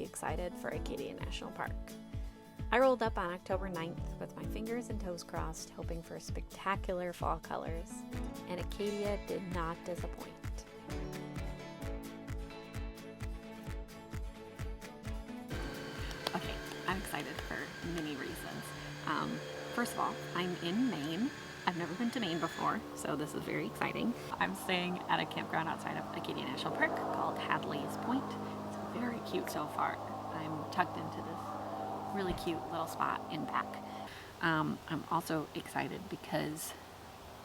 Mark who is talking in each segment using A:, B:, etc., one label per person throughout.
A: excited for Acadia National Park. I rolled up on October 9th with my fingers and toes crossed, hoping for spectacular fall colors, and Acadia did not disappoint. Okay, I'm excited for many reasons. First of all, I'm in Maine. I've never been to Maine before, so this is very exciting. I'm staying at a campground outside of Acadia National Park called Hadley's Point. It's very cute so far. I'm tucked into this really cute little spot in back. I'm also excited because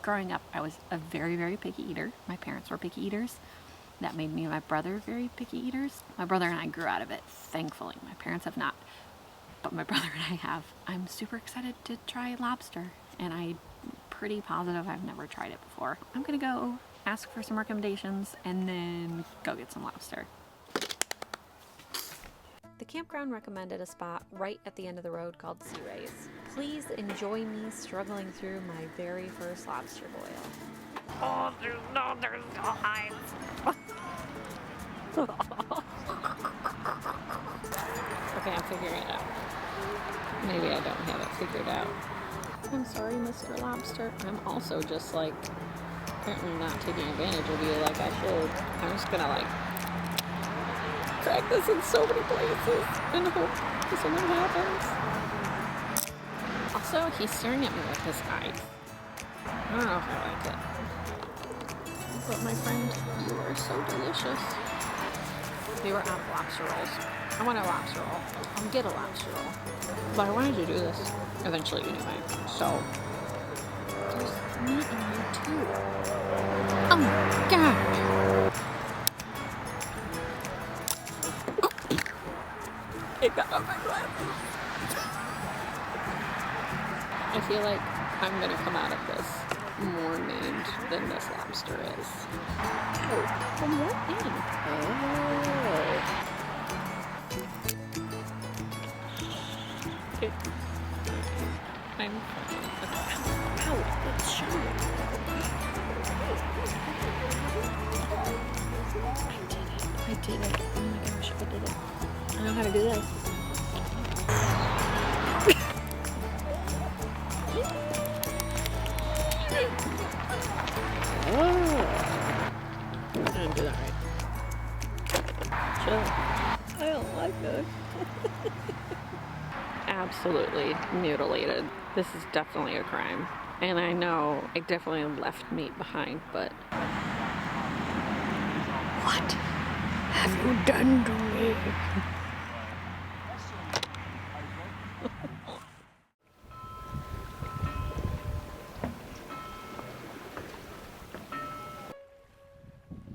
A: growing up I was a very, very picky eater. My parents were picky eaters. That made me and my brother very picky eaters. My brother and I grew out of it, thankfully. My parents have not, but my brother and I have. I'm super excited to try lobster, and I'm pretty positive I've never tried it before. I'm gonna go ask for some recommendations and then go get some lobster. The campground recommended a spot right at the end of the road called Sea Rays. Please enjoy me struggling through my very first lobster boil. Oh, there's no hides. Okay, I'm figuring it out. Maybe I don't have it figured out. I'm sorry, Mr. Lobster. I'm also just like, apparently not taking advantage of you like I should. I'm just gonna like crack this in so many places and hope something happens. Also, he's staring at me with his eyes. I don't know if I like it. But my friend, you are so delicious. We were out of lobster rolls. I want a lobster roll. I'll get a lobster roll. But I wanted to do this eventually anyway. So, there's meat in here too. Oh my god! It got on my glasses. I feel like I'm gonna come out of this more maimed than this lobster is. Oh, from what end? Oh. Okay. I'm fine. Ow, that's shiny. I did it. Oh my gosh, I did it. I know how to do this. Oh. I didn't do that right. Chill. I don't like this. Absolutely mutilated. This is definitely a crime. And I know I definitely left meat behind, but what have you done to me?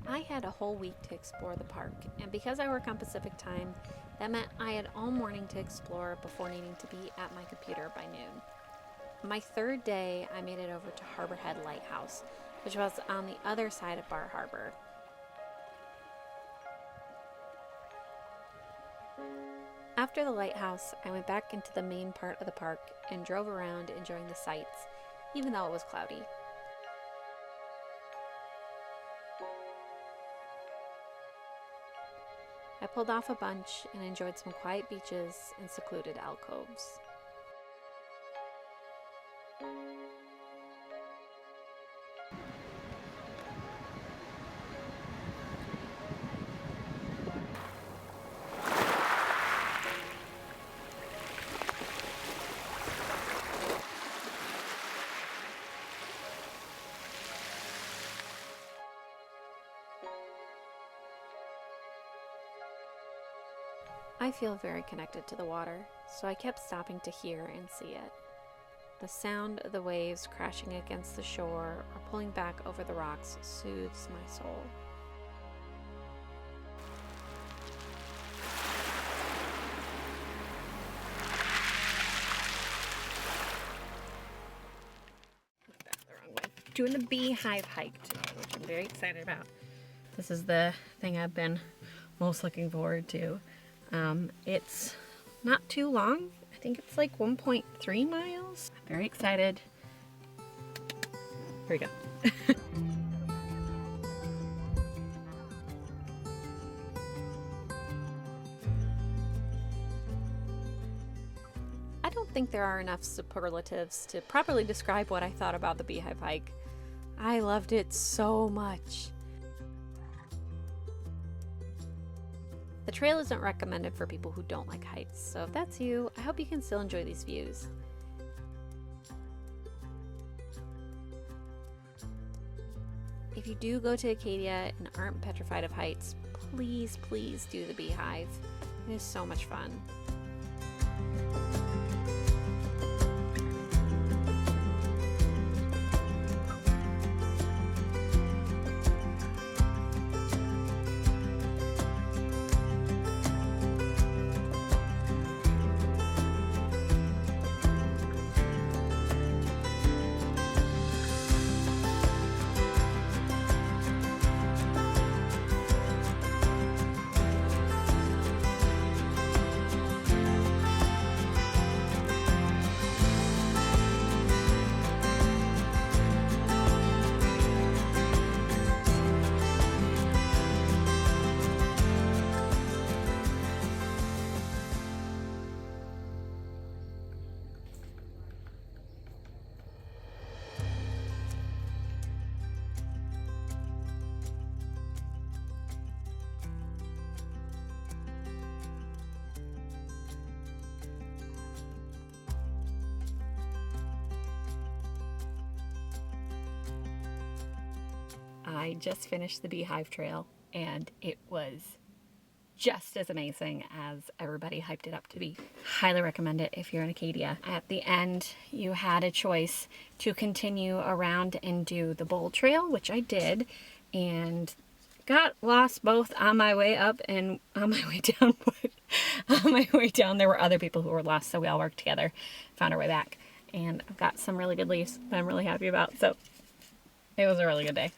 A: I had a whole week to explore the park, and because I work on Pacific time, that meant I had all morning to explore before needing to be at my computer by noon. My third day, I made it over to Harbor Head Lighthouse, which was on the other side of Bar Harbor. After the lighthouse, I went back into the main part of the park and drove around enjoying the sights, even though it was cloudy. I pulled off a bunch and enjoyed some quiet beaches and secluded alcoves. I feel very connected to the water, so I kept stopping to hear and see it. The sound of the waves crashing against the shore or pulling back over the rocks soothes my soul. Doing the beehive hike today, which I'm very excited about. This is the thing I've been most looking forward to. It's not too long. I think it's like 1.3 miles. I'm very excited. Here we go. don't think there are enough superlatives to properly describe what I thought about the beehive hike. I loved it so much. The trail isn't recommended for people who don't like heights, so if that's you, I hope you can still enjoy these views. If you do go to Acadia and aren't petrified of heights, please, please do the beehive. It is so much fun. I just finished the beehive trail and it was just as amazing as everybody hyped it up to be. Highly recommend it if you're in Acadia. At the end, you had a choice to continue around and do the bowl trail, which I did, and got lost both on my way up and on my way down. On my way down, there were other people who were lost, so we all worked together, found our way back, and I've got some really good leaves that I'm really happy about, so it was a really good day.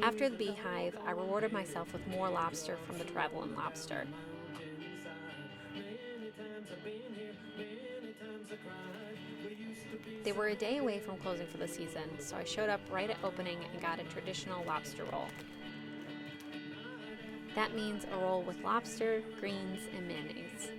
A: After the beehive, I rewarded myself with more lobster from the Travelin' Lobster. They were a day away from closing for the season, so I showed up right at opening and got a traditional lobster roll. That means a roll with lobster, greens, and mayonnaise.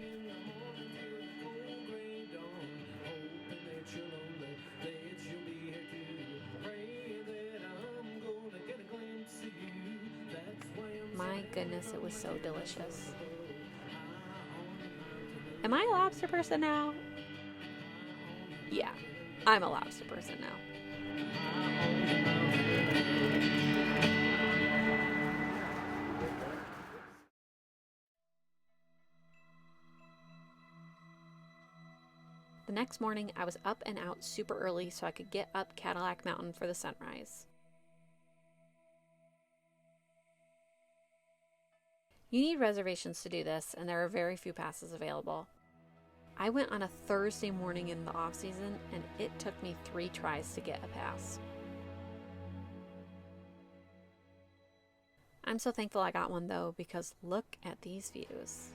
A: My goodness, it was so delicious. Am I a lobster person now? Yeah, I'm a lobster person now. The next morning, I was up and out super early so I could get up Cadillac Mountain for the sunrise. You need reservations to do this, and there are very few passes available. I went on a Thursday morning in the off-season, and it took me 3 tries to get a pass. I'm so thankful I got one though, because look at these views.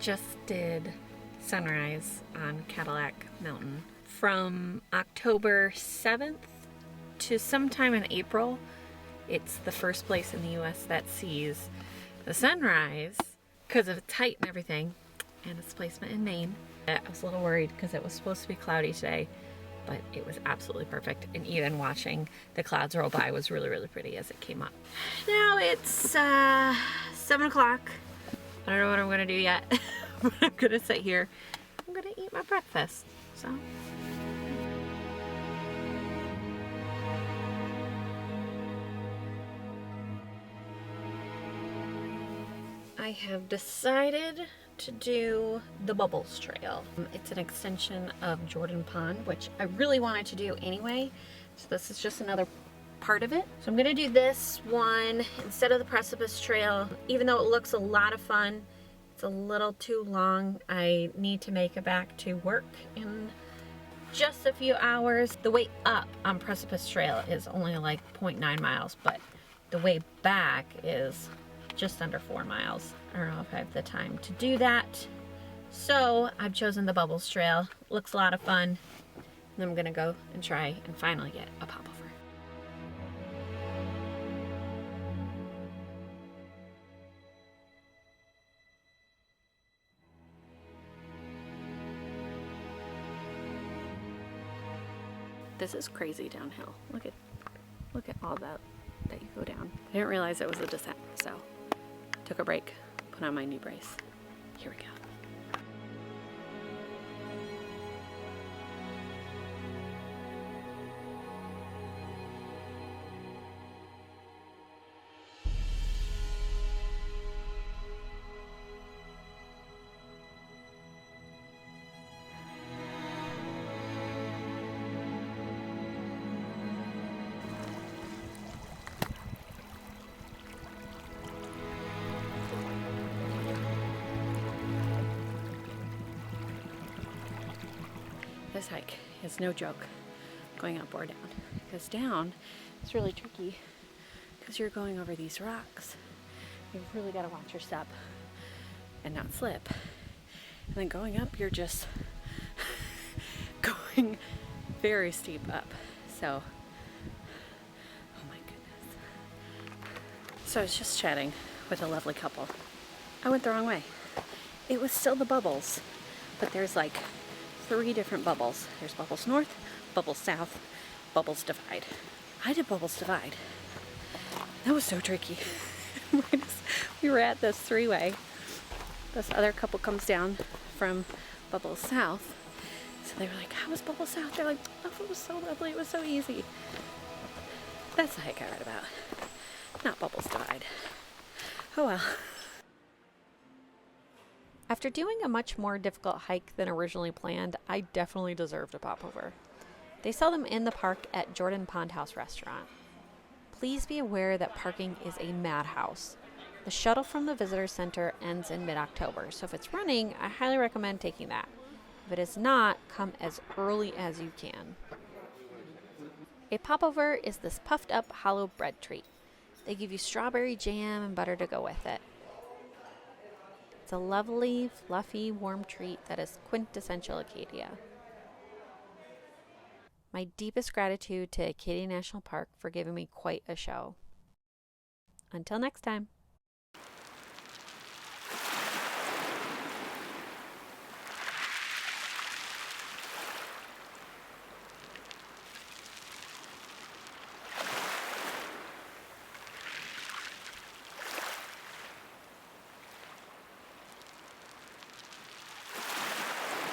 A: Just did sunrise on Cadillac Mountain from October 7th to sometime in April. It's the first place in the US that sees the sunrise because of its height and everything, and its placement in Maine. I was a little worried because it was supposed to be cloudy today, but it was absolutely perfect, and even watching the clouds roll by was really, really pretty as it came up. Now it's 7 o'clock. I don't know what I'm gonna do yet, but I'm gonna sit here. I'm gonna eat my breakfast, so. I have decided to do the Bubbles Trail. It's an extension of Jordan Pond, which I really wanted to do anyway. So this is just another part of it. So I'm gonna do this one instead of the Precipice Trail. Even though it looks a lot of fun, it's a little too long. I need to make it back to work in just a few hours. The way up on Precipice Trail is only like 0.9 miles, but the way back is just under 4 miles. I don't know if I have the time to do that. So I've chosen the Bubbles Trail. Looks a lot of fun. And I'm gonna go and try and finally get a popover. This is crazy downhill. Look at all that you go down. I didn't realize it was a descent, so took a break, put on my knee brace. Here we go. This hike is no joke, going up or down, because down is really tricky because you're going over these rocks. You've really got to watch your step and not slip. And then going up, you're just going very steep up. So, oh my goodness. So I was just chatting with a lovely couple. I went the wrong way. It was still the Bubbles, but there's like 3 different bubbles. There's Bubbles North, Bubbles South, Bubbles Divide. I did Bubbles Divide. That was so tricky. We were at this 3-way. This other couple comes down from Bubbles South. So they were like, how was Bubbles South? They're like, oh, it was so lovely. It was so easy. That's the hike I read about. Not Bubbles Divide. Oh well. After doing a much more difficult hike than originally planned, I definitely deserved a popover. They sell them in the park at Jordan Pond House Restaurant. Please be aware that parking is a madhouse. The shuttle from the visitor center ends in mid-October, so if it's running, I highly recommend taking that. If it is not, come as early as you can. A popover is this puffed up hollow bread treat. They give you strawberry jam and butter to go with it. It's a lovely, fluffy, warm treat that is quintessential Acadia. My deepest gratitude to Acadia National Park for giving me quite a show. Until next time.